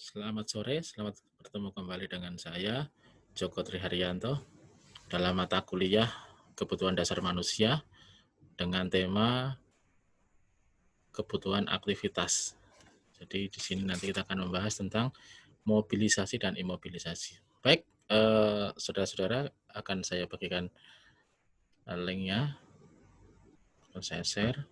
Selamat sore, selamat bertemu kembali dengan saya, Joko Triharyanto, dalam mata kuliah Kebutuhan Dasar Manusia dengan tema kebutuhan aktivitas. Jadi di sini nanti kita akan membahas tentang mobilisasi dan imobilisasi. Baik, saudara-saudara, akan saya bagikan linknya, akan saya share.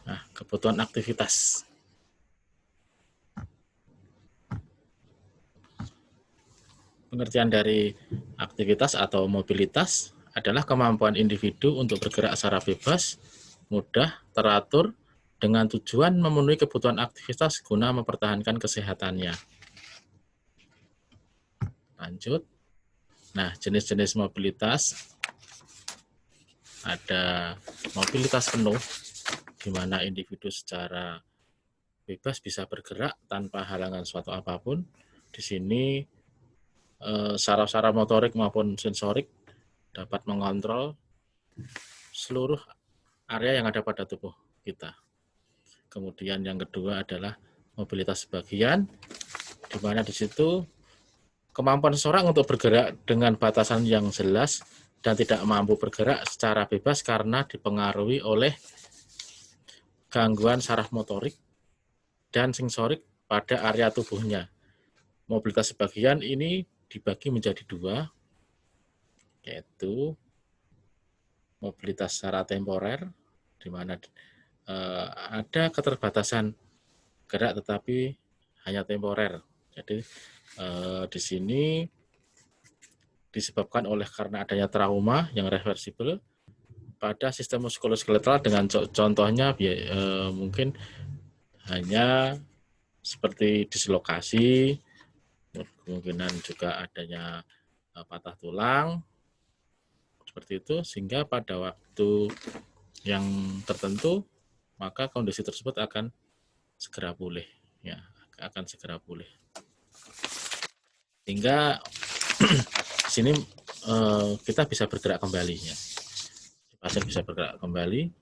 Nah, kebutuhan aktivitas. Pengertian dari aktivitas atau mobilitas adalah kemampuan individu untuk bergerak secara bebas, mudah, teratur, dengan tujuan memenuhi kebutuhan aktivitas guna mempertahankan kesehatannya. Lanjut. Nah, jenis-jenis mobilitas ada mobilitas penuh, di mana individu secara bebas bisa bergerak tanpa halangan suatu apapun. Di sini saraf-saraf motorik maupun sensorik dapat mengontrol seluruh area yang ada pada tubuh kita. Kemudian yang kedua adalah mobilitas sebagian, di mana di situ kemampuan seseorang untuk bergerak dengan batasan yang jelas dan tidak mampu bergerak secara bebas karena dipengaruhi oleh gangguan saraf motorik dan sensorik pada area tubuhnya. Mobilitas sebagian ini dibagi menjadi dua, yaitu mobilitas secara temporer, di mana ada keterbatasan gerak tetapi hanya temporer. Jadi di sini disebabkan oleh karena adanya trauma yang reversibel pada sistem muskuloskeletal dengan contohnya mungkin hanya seperti dislokasi, kemungkinan juga adanya patah tulang, seperti itu, sehingga pada waktu yang tertentu maka kondisi tersebut akan segera pulih, ya, akan segera pulih. Sehingga di sini kita bisa bergerak kembali, ya. Pasien bisa bergerak kembali,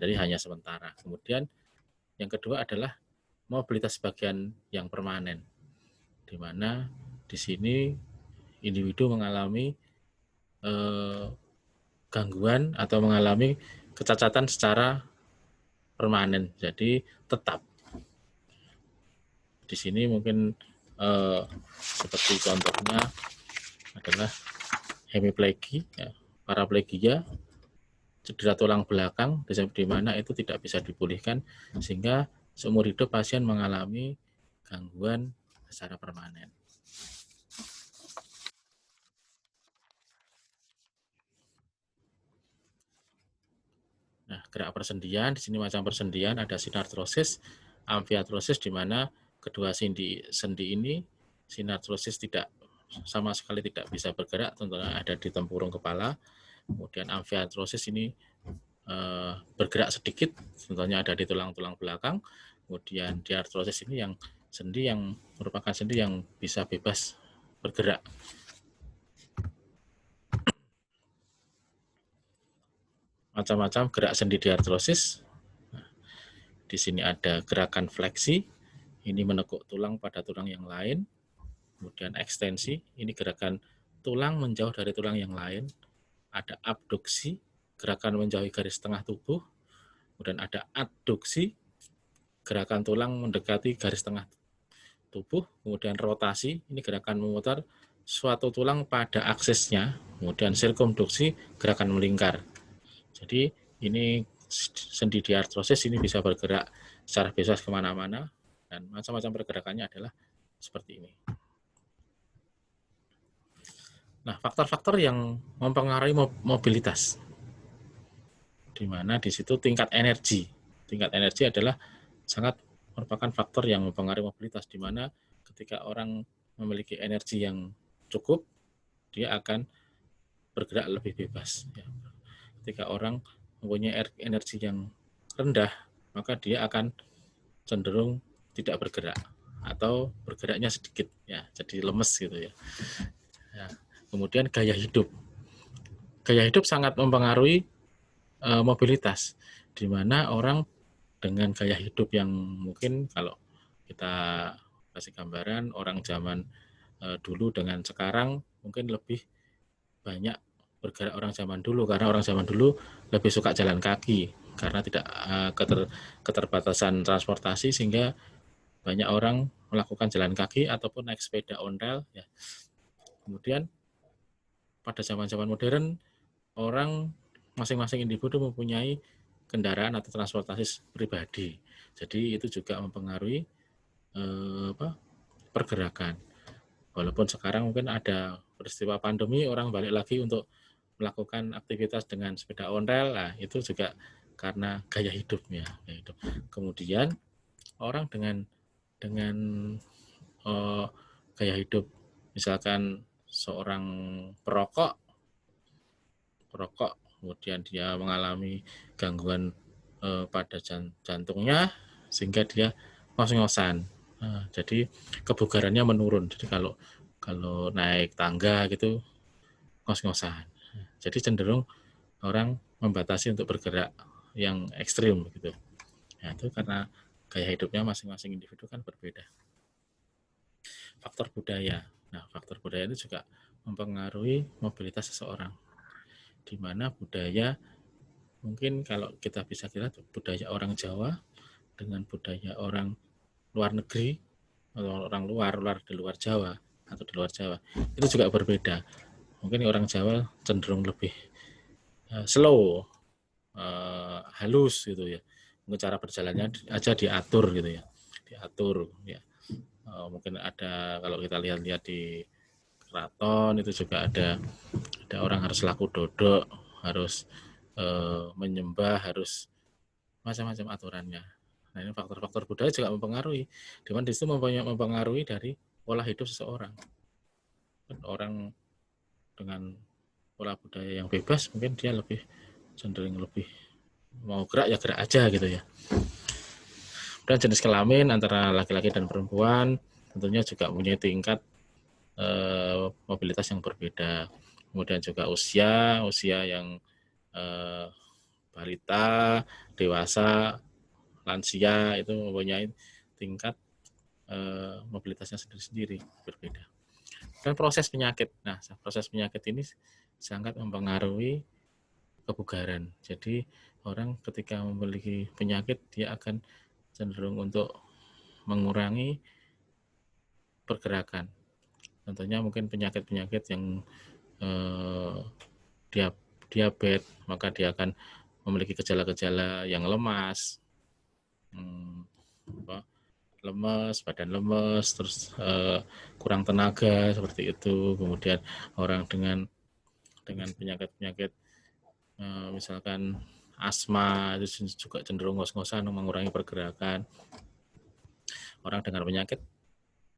jadi hanya sementara. Kemudian yang kedua adalah mobilitas bagian yang permanen, di mana di sini individu mengalami gangguan atau mengalami kecacatan secara permanen, jadi tetap. Di sini mungkin seperti contohnya adalah hemiplegia, ya, paraplegia, cedera tulang belakang, di mana itu tidak bisa dipulihkan sehingga seumur hidup pasien mengalami gangguan secara permanen. Nah, gerak persendian, di sini macam persendian ada sinartrosis, amfiartrosis, di mana kedua sendi ini sinartrosis sama sekali tidak bisa bergerak, tentunya ada di tempurung kepala. Kemudian amfiartrosis ini bergerak sedikit, tentunya ada di tulang-tulang belakang. Kemudian diartrosis ini yang sendi yang merupakan sendi yang bisa bebas bergerak. Macam-macam gerak sendi diartrosis. Nah, di sini ada gerakan fleksi, ini menekuk tulang pada tulang yang lain. Kemudian ekstensi, ini gerakan tulang menjauh dari tulang yang lain. Ada abduksi, gerakan menjauhi garis tengah tubuh. Kemudian ada adduksi, gerakan tulang mendekati garis tengah tubuh. Kemudian rotasi, ini gerakan memutar suatu tulang pada aksesnya. Kemudian sirkumduksi, gerakan melingkar. Jadi ini sendi diartrosis ini bisa bergerak secara bebas kemana-mana, dan macam-macam pergerakannya adalah seperti ini. Nah, faktor-faktor yang mempengaruhi mobilitas, di mana di situ tingkat energi adalah sangat merupakan faktor yang mempengaruhi mobilitas, di mana ketika orang memiliki energi yang cukup, dia akan bergerak lebih bebas. Ketika orang mempunyai energi yang rendah, maka dia akan cenderung tidak bergerak atau bergeraknya sedikit ya, jadi lemes gitu ya. Kemudian gaya hidup. Gaya hidup sangat mempengaruhi mobilitas, di mana orang dengan gaya hidup yang mungkin kalau kita kasih gambaran orang zaman dulu dengan sekarang mungkin lebih banyak bergerak orang zaman dulu, karena orang zaman dulu lebih suka jalan kaki karena tidak keterbatasan transportasi, sehingga banyak orang melakukan jalan kaki ataupun naik sepeda ontel ya. Kemudian pada zaman-zaman modern orang masing-masing individu mempunyai kendaraan atau transportasi pribadi. Jadi itu juga mempengaruhi pergerakan. Walaupun sekarang mungkin ada peristiwa pandemi, orang balik lagi untuk melakukan aktivitas dengan sepeda ontel, nah itu juga karena gaya hidupnya. Kemudian orang dengan gaya hidup, misalkan seorang perokok, kemudian dia mengalami gangguan pada jantungnya sehingga dia ngos-ngosan. Nah, jadi kebugarannya menurun. Jadi kalau naik tangga gitu ngos-ngosan. Jadi cenderung orang membatasi untuk bergerak yang ekstrim gitu. Nah, itu karena gaya hidupnya masing-masing individu kan berbeda. Faktor budaya. Nah, faktor budaya itu juga mempengaruhi mobilitas seseorang. Di mana budaya, mungkin kalau kita bisa kira budaya orang Jawa dengan budaya orang luar negeri atau orang luar di luar Jawa atau di luar Jawa itu juga berbeda. Mungkin orang Jawa cenderung lebih slow, halus gitu ya. Mungkin cara berjalannya aja diatur gitu ya, diatur ya. Mungkin ada, kalau kita lihat di keraton itu juga ada orang harus laku dodok, harus menyembah, harus macam-macam aturannya. Nah, ini faktor-faktor budaya juga mempengaruhi, di mana itu mempengaruhi dari pola hidup seseorang. Orang dengan pola budaya yang bebas mungkin dia lebih cenderung lebih mau gerak ya gerak aja gitu ya. Dan jenis kelamin antara laki-laki dan perempuan tentunya juga punya tingkat mobilitas yang berbeda. Kemudian juga usia yang balita, dewasa, lansia itu mempunyai tingkat mobilitasnya sendiri-sendiri berbeda. Dan proses penyakit. Nah, proses penyakit ini sangat mempengaruhi kebugaran. Jadi orang ketika memiliki penyakit dia akan cenderung untuk mengurangi pergerakan. Contohnya mungkin penyakit-penyakit yang diabetes, maka dia akan memiliki gejala-gejala yang lemas, badan lemes, terus kurang tenaga seperti itu. Kemudian orang dengan penyakit-penyakit misalkan asma itu juga cenderung ngos-ngosan, mengurangi pergerakan. Orang dengan penyakit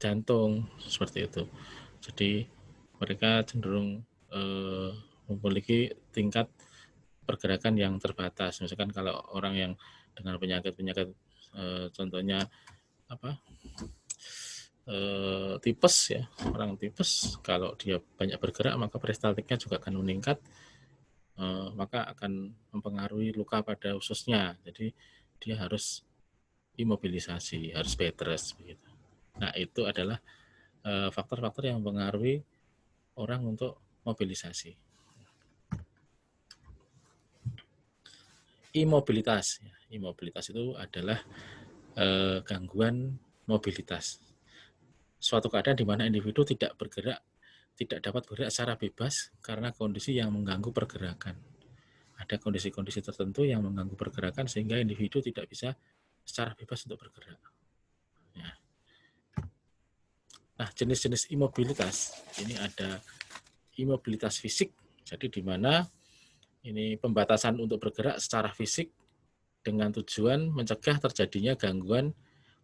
jantung seperti itu. Jadi mereka cenderung memiliki tingkat pergerakan yang terbatas. Misalkan kalau orang yang dengan penyakit contohnya tipes ya, orang tipes kalau dia banyak bergerak maka peristaltiknya juga akan meningkat, maka akan mempengaruhi luka pada ususnya. Jadi dia harus imobilisasi, harus bed rest begitu. Nah, itu adalah faktor-faktor yang mempengaruhi orang untuk mobilisasi. Imobilitas itu adalah gangguan mobilitas. Suatu keadaan di mana individu tidak dapat bergerak secara bebas karena kondisi yang mengganggu pergerakan. Ada kondisi-kondisi tertentu yang mengganggu pergerakan sehingga individu tidak bisa secara bebas untuk bergerak. Ya. Nah, jenis-jenis imobilitas ini ada imobilitas fisik, jadi di mana ini pembatasan untuk bergerak secara fisik dengan tujuan mencegah terjadinya gangguan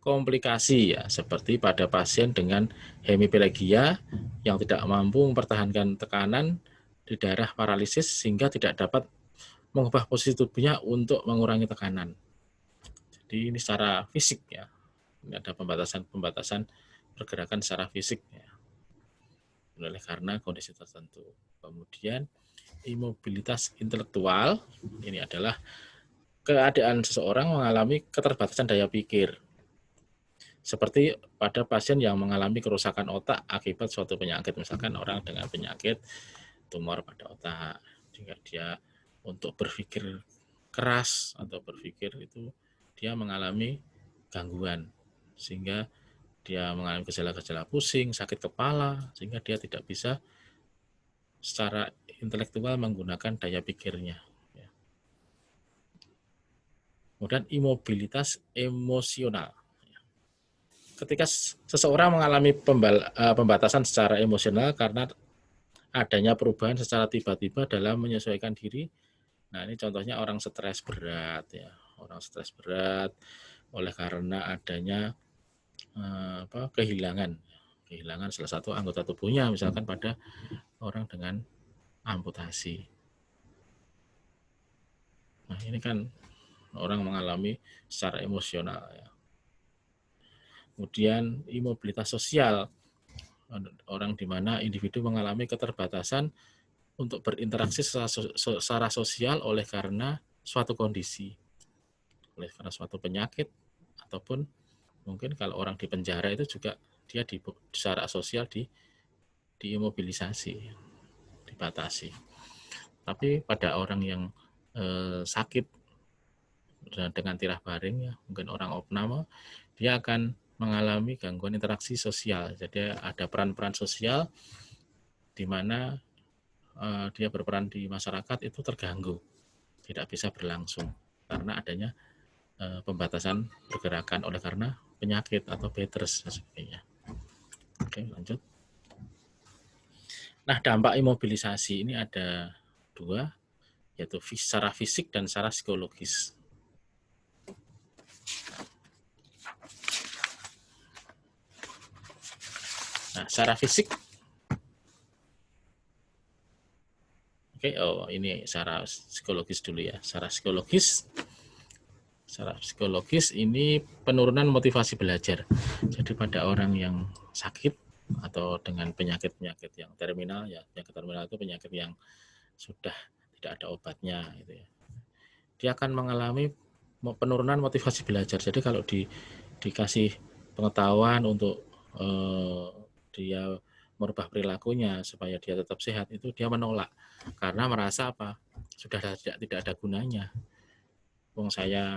komplikasi ya, seperti pada pasien dengan hemiplegia yang tidak mampu mempertahankan tekanan di daerah paralisis sehingga tidak dapat mengubah posisi tubuhnya untuk mengurangi tekanan. Jadi ini secara fisik ya, Ini ada pembatasan pergerakan secara fisik ya, oleh karena kondisi tertentu. Kemudian imobilitas intelektual, ini adalah keadaan seseorang mengalami keterbatasan daya pikir. Seperti pada pasien yang mengalami kerusakan otak akibat suatu penyakit, misalkan orang dengan penyakit tumor pada otak, jika dia untuk berpikir keras atau berpikir itu dia mengalami gangguan, sehingga dia mengalami gejala-gejala pusing, sakit kepala, sehingga dia tidak bisa secara intelektual menggunakan daya pikirnya. Kemudian imobilitas emosional. Ketika seseorang mengalami pembatasan secara emosional karena adanya perubahan secara tiba-tiba dalam menyesuaikan diri. Nah, ini contohnya orang stres berat ya. Orang stres berat oleh karena adanya kehilangan salah satu anggota tubuhnya, misalkan pada orang dengan amputasi. Nah, ini kan orang mengalami secara emosional ya. Kemudian imobilitas sosial, orang di mana individu mengalami keterbatasan untuk berinteraksi secara sosial oleh karena suatu kondisi, oleh karena suatu penyakit, ataupun mungkin kalau orang di penjara itu juga dia secara sosial diimobilisasi, dibatasi. Tapi pada orang yang sakit dengan tirah baring ya, mungkin orang opname, dia akan mengalami gangguan interaksi sosial. Jadi ada peran-peran sosial di mana dia berperan di masyarakat itu terganggu, tidak bisa berlangsung karena adanya pembatasan pergerakan oleh karena penyakit atau bed rest dan sebagainya. Oke, lanjut. Nah, dampak imobilisasi ini ada dua, yaitu secara fisik dan secara psikologis. Nah, secara fisik, ini secara psikologis dulu ya. Secara psikologis ini penurunan motivasi belajar. Jadi pada orang yang sakit atau dengan penyakit-penyakit yang terminal ya, penyakit terminal itu penyakit yang sudah tidak ada obatnya gitu ya. Dia akan mengalami penurunan motivasi belajar. Jadi kalau dikasih pengetahuan untuk dia merubah perilakunya supaya dia tetap sehat, itu dia menolak karena merasa apa? Sudah tidak ada gunanya. Wong saya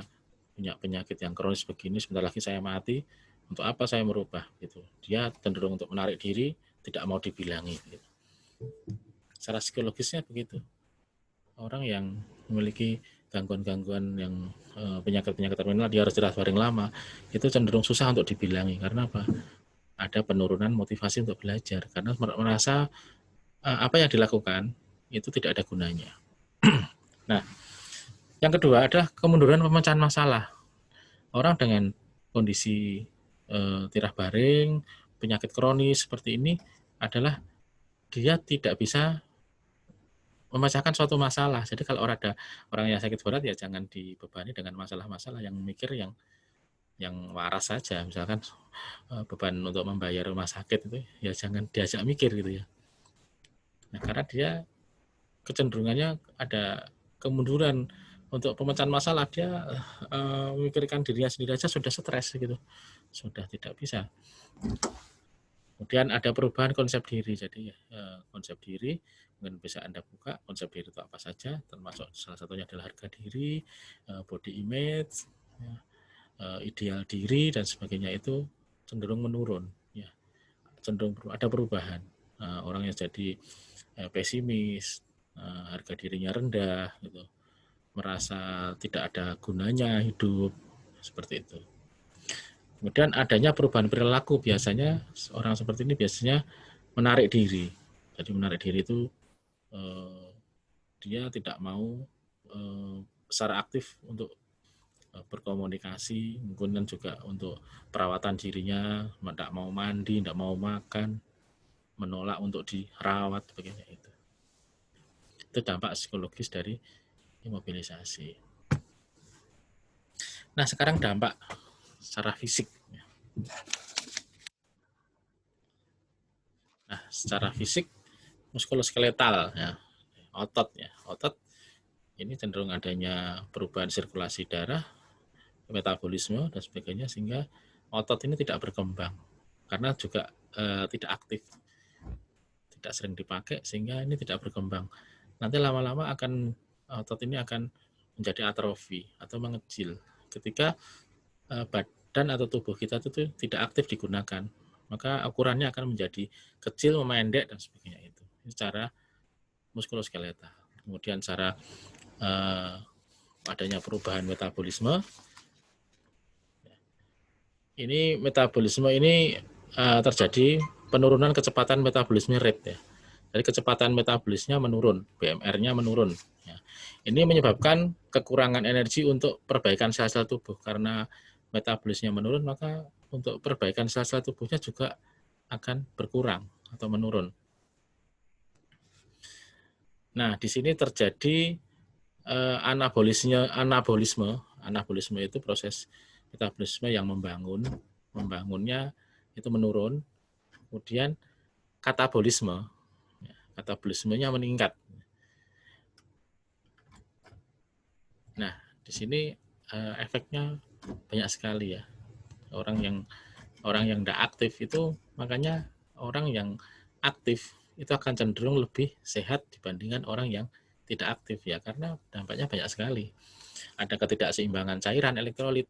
punya penyakit yang kronis begini, sebentar lagi saya mati, untuk apa saya merubah gitu. Dia cenderung untuk menarik diri, tidak mau dibilangi gitu. Secara psikologisnya begitu. Orang yang memiliki gangguan-gangguan yang penyakit-penyakit terminal, dia harus tirah baring lama, itu cenderung susah untuk dibilangi. Karena apa? Ada penurunan motivasi untuk belajar. Karena merasa apa yang dilakukan itu tidak ada gunanya. Nah, yang kedua adalah kemunduran pemecahan masalah. Orang dengan kondisi tirah baring, penyakit kronis seperti ini adalah dia tidak bisa memecahkan suatu masalah. Jadi kalau ada orang yang sakit berat ya jangan dibebani dengan masalah-masalah, yang mikir yang waras saja. Misalkan beban untuk membayar rumah sakit itu ya jangan diajak mikir gitu ya. Nah, karena dia kecenderungannya ada kemunduran untuk pemecahan masalah, dia memikirkan dirinya sendiri aja sudah stres gitu, sudah tidak bisa. Kemudian ada perubahan konsep diri. Jadi konsep diri mungkin bisa Anda buka, konsep diri itu apa saja, termasuk salah satunya adalah harga diri, body image, ideal diri dan sebagainya, itu cenderung menurun ya. Cenderung ada perubahan. Orang yang jadi pesimis, harga dirinya rendah gitu, merasa tidak ada gunanya hidup, seperti itu. Kemudian adanya perubahan perilaku, biasanya orang seperti ini biasanya menarik diri. Jadi menarik diri itu dia tidak mau secara aktif untuk berkomunikasi, mungkin juga untuk perawatan dirinya, tidak mau mandi, tidak mau makan, menolak untuk dirawat, begini itu. Itu dampak psikologis dari imobilisasi. Nah, sekarang dampak secara fisik. Nah, secara fisik muskuloskeletal ya, otot ya, otot ini cenderung adanya perubahan sirkulasi darah, metabolisme dan sebagainya, sehingga otot ini tidak berkembang karena juga tidak aktif, tidak sering dipakai, sehingga ini tidak berkembang. Nanti lama-lama akan otot ini akan menjadi atrofi atau mengecil ketika badan atau tubuh kita itu tidak aktif digunakan, maka ukurannya akan menjadi kecil, memendek dan sebagainya. Itu secara muskuloskeletal. Kemudian secara adanya perubahan metabolisme. Ini metabolisme ini terjadi penurunan kecepatan metabolisme rate ya. Jadi kecepatan metabolisnya menurun, BMR-nya menurun. Ya. Ini menyebabkan kekurangan energi untuk perbaikan sel-sel tubuh karena metabolisnya menurun, maka untuk perbaikan sel-sel tubuhnya juga akan berkurang atau menurun. Nah, di sini terjadi anabolisme itu proses metabolisme yang membangunnya itu menurun. Kemudian katabolismenya meningkat. Nah, di sini efeknya banyak sekali ya. Orang yang tidak aktif itu, makanya orang yang aktif itu akan cenderung lebih sehat dibandingkan orang yang tidak aktif ya, karena dampaknya banyak sekali. Ada ketidakseimbangan cairan elektrolit.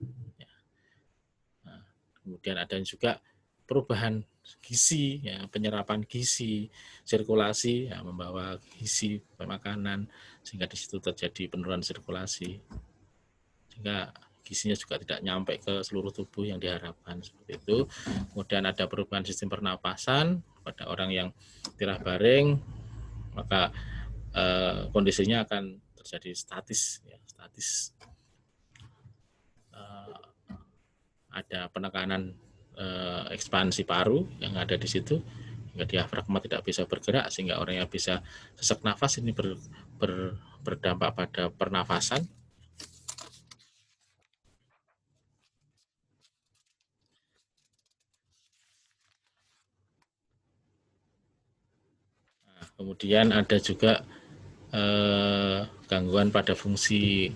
Nah, kemudian ada juga perubahan gizi, ya, penyerapan gizi, sirkulasi, ya, membawa gizi makanan, sehingga di situ terjadi penurunan sirkulasi, sehingga gizinya juga tidak nyampe ke seluruh tubuh yang diharapkan, seperti itu. Kemudian ada perubahan sistem pernapasan pada orang yang tirah baring, maka kondisinya akan terjadi statis, ya, statis. Ada penekanan ekspansi paru yang ada di situ, hingga diafragma tidak bisa bergerak, sehingga orang yang bisa sesak nafas ini berdampak pada pernafasan. Nah, kemudian ada juga gangguan pada fungsi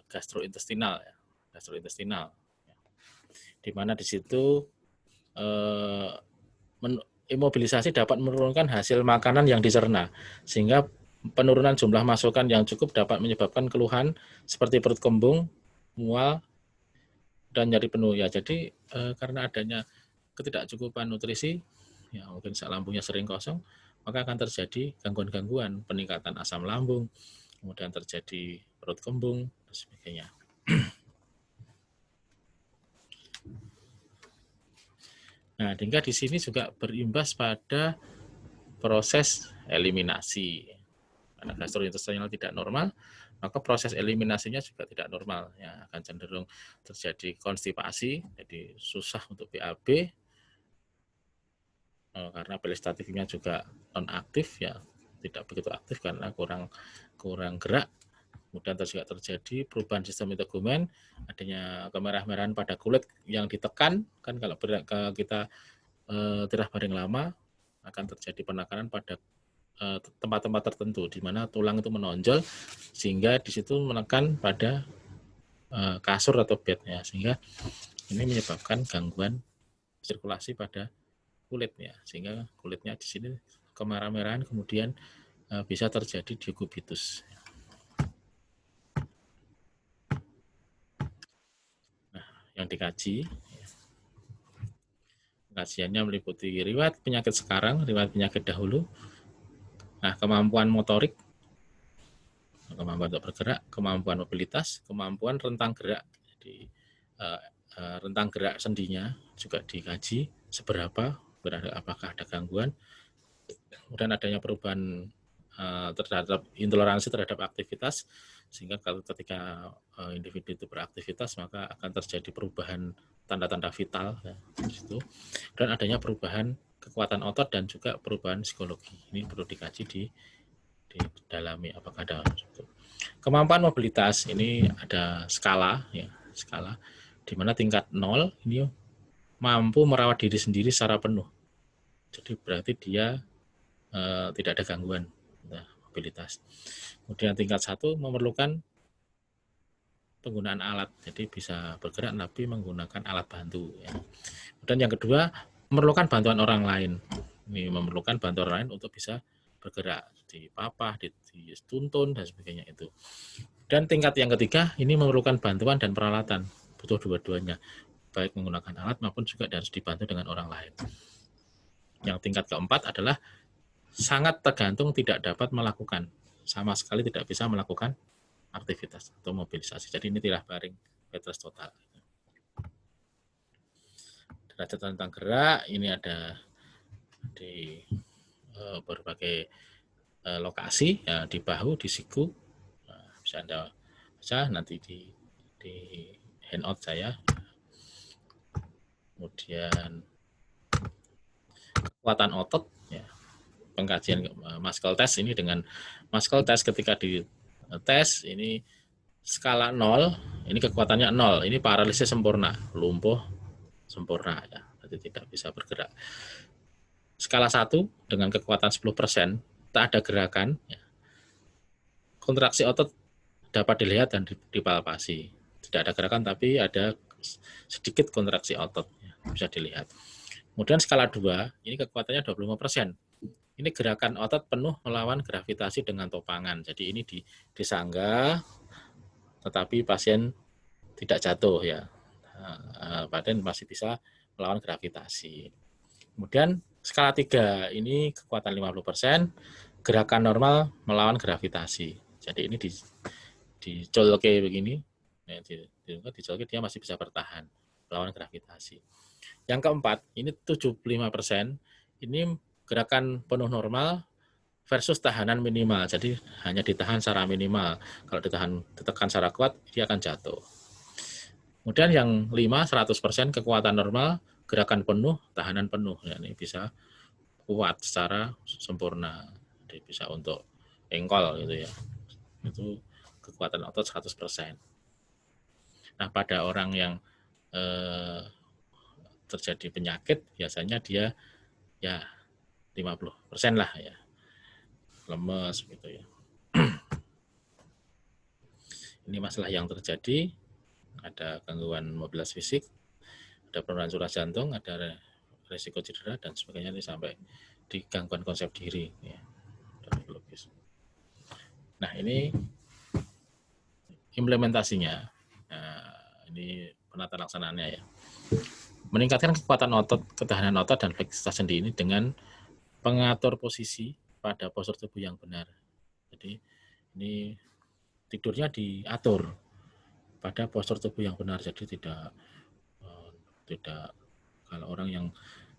gastrointestinal, ya, di mana di situ imobilisasi dapat menurunkan hasil makanan yang dicerna, sehingga penurunan jumlah masukan yang cukup dapat menyebabkan keluhan seperti perut kembung, mual, dan nyeri penuh. Ya, jadi karena adanya ketidakcukupan nutrisi, ya mungkin lambungnya sering kosong, maka akan terjadi gangguan-gangguan, peningkatan asam lambung, kemudian terjadi perut kembung, dan sebagainya. Nah, hingga di sini juga berimbas pada proses eliminasi. Karena gastrointestinal tidak normal, maka proses eliminasinya juga tidak normal. Ya, akan cenderung terjadi konstipasi, jadi susah untuk BAB, karena peristaltiknya juga non-aktif, ya tidak begitu aktif karena kurang gerak. Kemudian juga terjadi perubahan sistem integumen, adanya kemerah-merahan pada kulit yang ditekan, kan kalau kita tirah baring lama akan terjadi penekanan pada tempat-tempat tertentu di mana tulang itu menonjol, sehingga di situ menekan pada kasur atau bednya, sehingga ini menyebabkan gangguan sirkulasi pada kulitnya, sehingga kulitnya di sini kemerah-merahan, kemudian bisa terjadi diokubitus. Nah, yang dikaji, kajiannya meliputi riwayat penyakit sekarang, riwayat penyakit dahulu, nah kemampuan motorik, kemampuan untuk bergerak, kemampuan mobilitas, kemampuan rentang gerak. Jadi rentang gerak sendinya juga dikaji seberapa, apakah ada gangguan. Kemudian adanya perubahan terhadap intoleransi terhadap aktivitas, sehingga kalau ketika individu itu beraktivitas maka akan terjadi perubahan tanda-tanda vital ya, di situ. Dan adanya perubahan kekuatan otot dan juga perubahan psikologi. Ini perlu dikaji didalami apakah ada. Kemampuan mobilitas ini ada skala ya, skala di mana tingkat 0 ini mampu merawat diri sendiri secara penuh. Jadi berarti dia tidak ada gangguan mobilitas. Kemudian tingkat 1 memerlukan penggunaan alat, jadi bisa bergerak tapi menggunakan alat bantu. Ya. Dan yang kedua memerlukan bantuan orang lain. Ini memerlukan bantuan orang lain untuk bisa bergerak, dipapah, dituntun dan sebagainya itu. Dan tingkat yang ketiga ini memerlukan bantuan dan peralatan, butuh dua-duanya, baik menggunakan alat maupun juga harus dibantu dengan orang lain. Yang tingkat keempat adalah sangat tergantung, tidak dapat melakukan, sama sekali tidak bisa melakukan aktivitas atau mobilisasi. Jadi ini tidak baring, bed rest total. Derajat tentang gerak ini ada di berbagai lokasi, ya, di bahu, di siku. Nah, bisa Anda baca nanti di handout saya. Kemudian kekuatan otot, ya, pengkajian muscle test ini dengan muscle test ketika di tes ini skala 0, ini kekuatannya 0, ini paralisis sempurna, lumpuh sempurna, ya, jadi tidak bisa bergerak. Skala 1 dengan kekuatan 10%, tak ada gerakan, ya. Kontraksi otot dapat dilihat dan dipalpasi. Tidak ada gerakan tapi ada sedikit kontraksi otot, ya, bisa dilihat. Kemudian skala 2, ini kekuatannya 25%. Ini gerakan otot penuh melawan gravitasi dengan topangan. Jadi ini disanggah, tetapi pasien tidak jatuh, ya. Pasien masih bisa melawan gravitasi. Kemudian skala 3, ini kekuatan 50%, gerakan normal melawan gravitasi. Jadi ini dicolke begini, ya, dicolke dia masih bisa bertahan melawan gravitasi. Yang keempat, ini 75%, ini gerakan penuh normal versus tahanan minimal. Jadi hanya ditahan secara minimal. Kalau ditekan secara kuat, dia akan jatuh. Kemudian yang 5, 100% kekuatan normal, gerakan penuh, tahanan penuh. Ya, ini bisa kuat secara sempurna. Jadi bisa untuk engkol gitu ya. Itu kekuatan otot 100%. Nah, pada orang yang terjadi penyakit, biasanya dia ya 50% lah ya. Lemes gitu ya. Ini masalah yang terjadi, ada gangguan mobilitas fisik, ada penurunan curah jantung, ada resiko cedera dan sebagainya, ini sampai di gangguan konsep diri ya, dan psikologis. Nah, ini implementasinya. Nah, ini penata laksanaannya ya. Meningkatkan kekuatan otot, ketahanan otot dan fleksibilitas sendi ini dengan pengatur posisi pada postur tubuh yang benar. Jadi ini tidurnya diatur pada postur tubuh yang benar. Jadi tidak kalau orang yang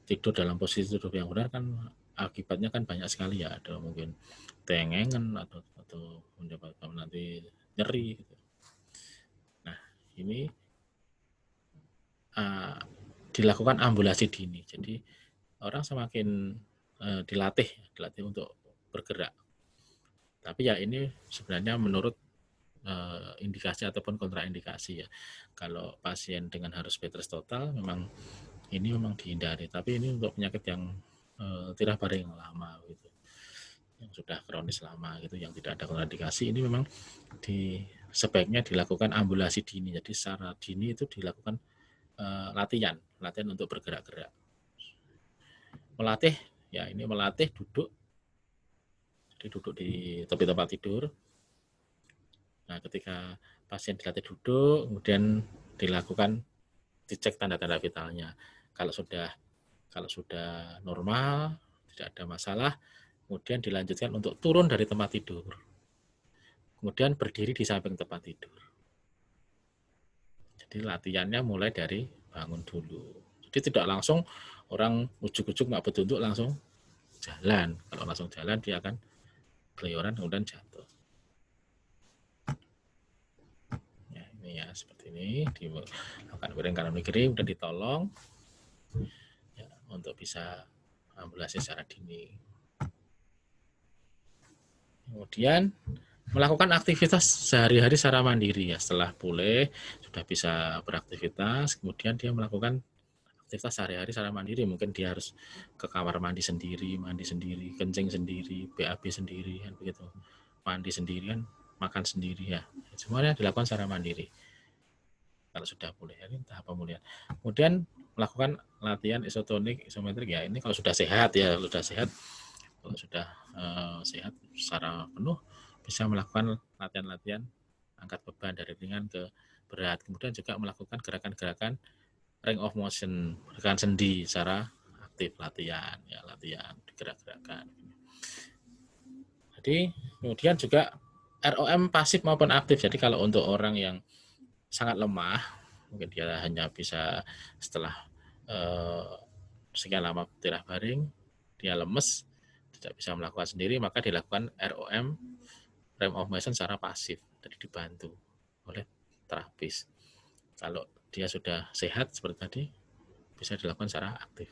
tidur dalam posisi tubuh yang benar kan akibatnya kan banyak sekali ya, ada mungkin tengengan atau menyebabkan nanti nyeri gitu. Nah, ini dilakukan ambulasi dini. Jadi orang semakin dilatih untuk bergerak. Tapi ya ini sebenarnya menurut indikasi ataupun kontraindikasi ya. Kalau pasien dengan harus bed rest total memang dihindari. Tapi ini untuk penyakit yang tirah baring yang lama gitu, yang sudah kronis lama gitu, yang tidak ada kontraindikasi, ini memang sebaiknya dilakukan ambulasi dini. Jadi secara dini itu dilakukan latihan untuk bergerak-gerak. Melatih ya, ini melatih duduk. Jadi duduk di tepi tempat tidur. Nah, ketika pasien dilatih duduk, kemudian dicek tanda-tanda vitalnya. Kalau sudah normal, tidak ada masalah, kemudian dilanjutkan untuk turun dari tempat tidur. Kemudian berdiri di samping tempat tidur. Jadi latihannya mulai dari bangun dulu. Jadi tidak langsung orang ujuk-ujuk nggak bertunduk langsung jalan. Kalau langsung jalan dia akan kelioran kemudian jatuh. Ya, ini ya seperti ini, dilakukan baring kanan kiri, udah ditolong ya, untuk bisa ambulasi secara dini. Kemudian melakukan aktivitas sehari-hari secara mandiri ya. Setelah pulih sudah bisa beraktivitas, kemudian dia melakukan aktivitas sehari-hari secara mandiri. Mungkin dia harus ke kamar mandi sendiri, kencing sendiri, BAB sendiri, kan begitu. Mandi sendiri kan, makan sendiri ya. Semuanya dilakukan secara mandiri. Kalau sudah pulih, ini tahap pemulihan. Kemudian melakukan latihan isotonik, isometrik ya. Ini kalau sudah sehat ya, kalau sudah sehat secara penuh bisa melakukan latihan-latihan angkat beban dari ringan ke berat. Kemudian juga melakukan gerakan-gerakan range of motion, gerakan sendi secara aktif latihan, digerak-gerakkan. Jadi kemudian juga ROM pasif maupun aktif. Jadi kalau untuk orang yang sangat lemah, mungkin dia hanya bisa setelah sekian lama beristirahat baring, dia lemes, tidak bisa melakukan sendiri, maka dilakukan ROM, range of motion secara pasif, jadi dibantu oleh terapis. Kalau dia sudah sehat seperti tadi, bisa dilakukan secara aktif.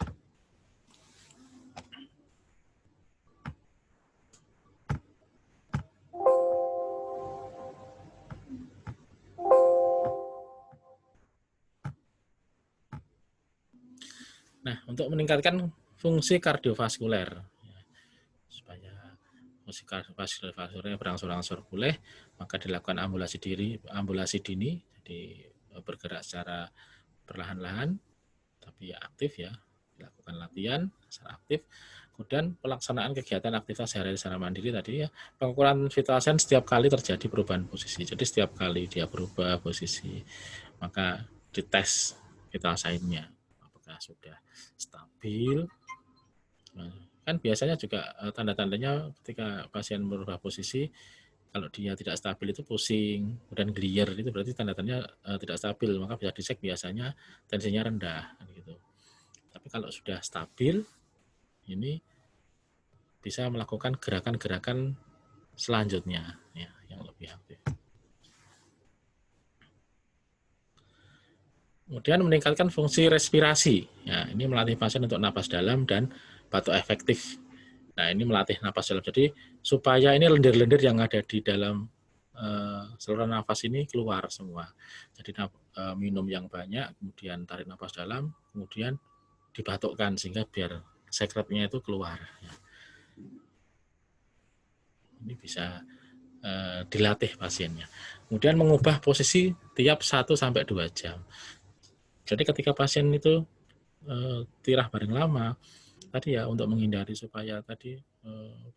Nah, untuk meningkatkan fungsi kardiovaskuler, supaya fungsi kardiovaskuler berangsur-angsur pulih, maka dilakukan ambulasi dini, jadi bergerak secara perlahan-lahan, tapi aktif ya, dilakukan latihan secara aktif. Kemudian pelaksanaan kegiatan aktivitas sehari-hari secara mandiri tadi ya, pengukuran vital sign setiap kali terjadi perubahan posisi. Jadi setiap kali dia berubah posisi, maka dites vital sign-nya apakah sudah stabil. Nah, kan biasanya juga tanda-tandanya ketika pasien berubah posisi, kalau dia tidak stabil itu pusing dan glier, itu berarti tanda-tandanya tidak stabil, maka bisa dicek biasanya tensinya rendah gitu. Tapi kalau sudah stabil, ini bisa melakukan gerakan-gerakan selanjutnya ya, yang lebih aktif. Kemudian meningkatkan fungsi respirasi. Ya, ini melatih pasien untuk napas dalam dan batuk efektif. Nah, ini melatih napas dalam. Jadi supaya ini lendir-lendir yang ada di dalam saluran nafas ini keluar semua. Jadi minum yang banyak, kemudian tarik napas dalam, kemudian dibatukkan sehingga biar sekretnya itu keluar. Ini bisa dilatih pasiennya. Kemudian mengubah posisi tiap 1-2 jam. Jadi ketika pasien itu tirah bareng lama, tadi ya untuk menghindari supaya tadi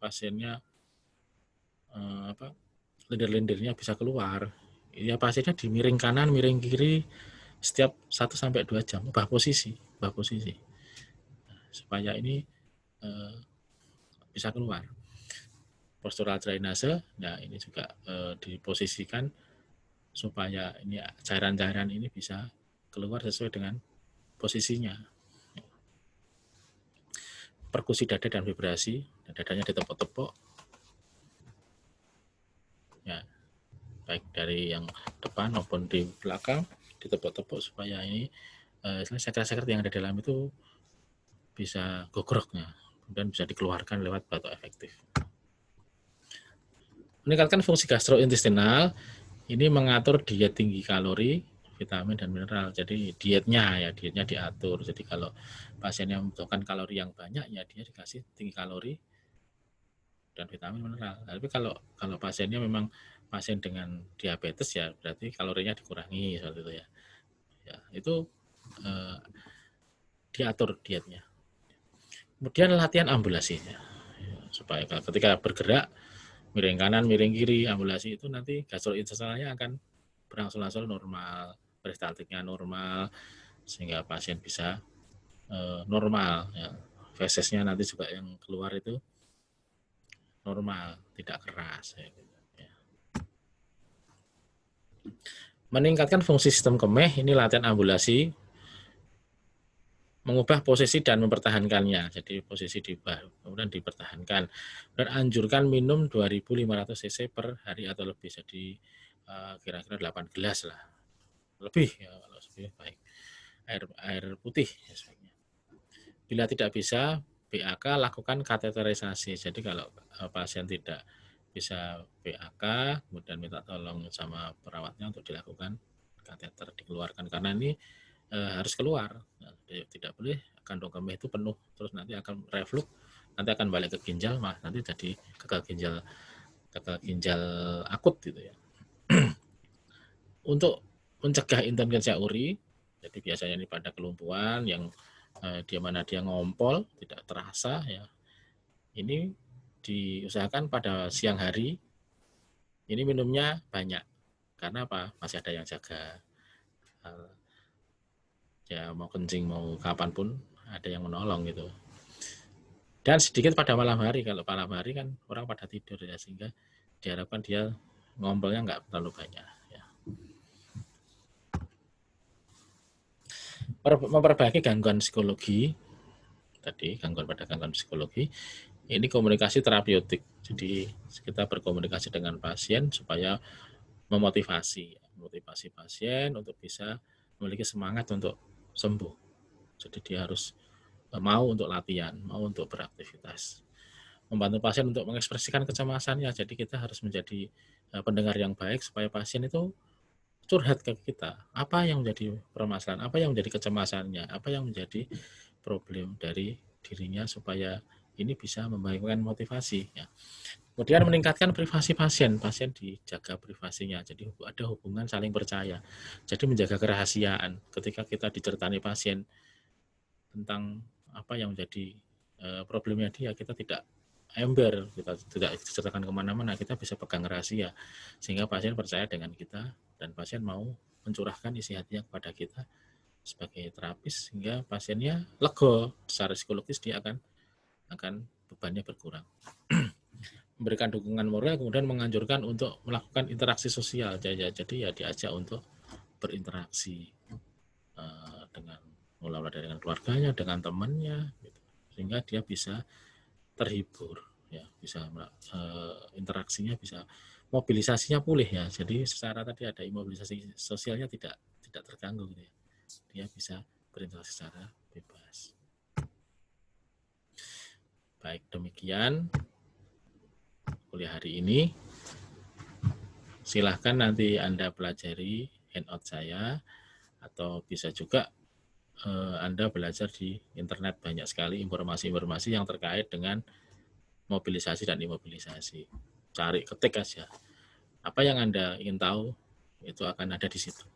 pasiennya lendir-lendirnya bisa keluar, ya pasiennya di miring kanan, miring kiri setiap 1-2 jam, ubah posisi, supaya ini bisa keluar. Postural drainase, nah ini juga diposisikan supaya ini cairan-cairan ini bisa keluar sesuai dengan posisinya. Perkusi dada dan vibrasi, dadanya ditepuk-tepuk, ya, baik dari yang depan maupun di belakang, ditepuk-tepuk supaya ini sekret-sekret yang ada di dalam itu bisa gogroknya, dan bisa dikeluarkan lewat batuk efektif. Meningkatkan fungsi gastrointestinal, ini mengatur diet tinggi kalori, vitamin dan mineral. Jadi dietnya diatur. Jadi kalau pasien yang membutuhkan kalori yang banyak, ya dia dikasih tinggi kalori dan vitamin mineral. Tapi kalau pasiennya memang pasien dengan diabetes, ya berarti kalorinya dikurangi seperti itu ya. Ya itu diatur dietnya. Kemudian latihan ambulasi, supaya ketika bergerak miring kanan, miring kiri, ambulasi itu nanti gastrointestinalnya akan berangsur-angsur normal, peristaltiknya normal, sehingga pasien bisa normal. Ya. Fesesnya nanti juga yang keluar itu normal, tidak keras. Ya. Meningkatkan fungsi sistem kemih, ini latihan ambulasi, mengubah posisi dan mempertahankannya. Jadi posisi diubah, kemudian dipertahankan. Dan anjurkan minum 2.500 cc per hari atau lebih. Jadi kira-kira 8 gelas lah. Lebih ya, kalau lebih baik. Air putih ya sebaiknya. Bila tidak bisa BAK, lakukan kateterisasi. Jadi kalau pasien tidak bisa BAK, kemudian minta tolong sama perawatnya untuk dilakukan kateter, dikeluarkan, karena ini harus keluar. Nah, tidak boleh kantong kemih itu penuh, terus nanti akan reflux, nanti akan balik ke ginjal, malah nanti jadi gagal ginjal akut gitu ya. Untuk mencegah inkontinensia uri, jadi biasanya ini pada kelumpuhan yang dia ngompol tidak terasa ya. Ini diusahakan pada siang hari. Ini minumnya banyak. Karena apa? Masih ada yang jaga. Ya mau kencing mau kapanpun ada yang menolong gitu. Dan sedikit pada malam hari. Kalau malam hari kan orang pada tidur ya, sehingga diharapkan dia ngompolnya nggak terlalu banyak. Ya. Memperbaiki gangguan psikologi. Tadi gangguan psikologi. Ini komunikasi terapeutik. Jadi kita berkomunikasi dengan pasien supaya memotivasi pasien untuk bisa memiliki semangat untuk sembuh. Jadi dia harus mau untuk latihan, mau untuk beraktivitas. Membantu pasien untuk mengekspresikan kecemasannya. Jadi kita harus menjadi pendengar yang baik supaya pasien itu curhat ke kita. Apa yang menjadi permasalahan, apa yang menjadi kecemasannya, apa yang menjadi problem dari dirinya supaya ini bisa membaikkan motivasi. Ya. Kemudian meningkatkan privasi pasien dijaga privasinya, jadi ada hubungan saling percaya. Jadi menjaga kerahasiaan ketika kita dicertani pasien tentang apa yang menjadi problemnya dia, kita tidak ember, kita tidak diceritakan kemana-mana, kita bisa pegang rahasia, sehingga pasien percaya dengan kita, dan pasien mau mencurahkan isi hatinya kepada kita sebagai terapis, sehingga pasiennya lega, secara psikologis dia akan bebannya berkurang. Memberikan dukungan moral, kemudian menganjurkan untuk melakukan interaksi sosial. Jadi ya diajak untuk berinteraksi dengan mulai dari dengan keluarganya, dengan temannya, gitu. Sehingga dia bisa terhibur, ya, bisa interaksinya bisa, mobilisasinya pulih ya. Jadi secara tadi ada imobilisasi sosialnya tidak terganggu gitu ya. Dia bisa berinteraksi secara bebas. Baik, demikian kuliah hari ini. Silahkan nanti Anda pelajari handout saya, atau bisa juga Anda belajar di internet, banyak sekali informasi-informasi yang terkait dengan mobilisasi dan imobilisasi. Cari, ketik aja. Apa yang Anda ingin tahu, itu akan ada di situ.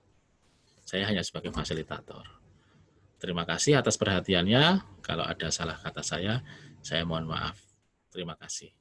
Saya hanya sebagai fasilitator. Terima kasih atas perhatiannya. Kalau ada salah kata saya mohon maaf. Terima kasih.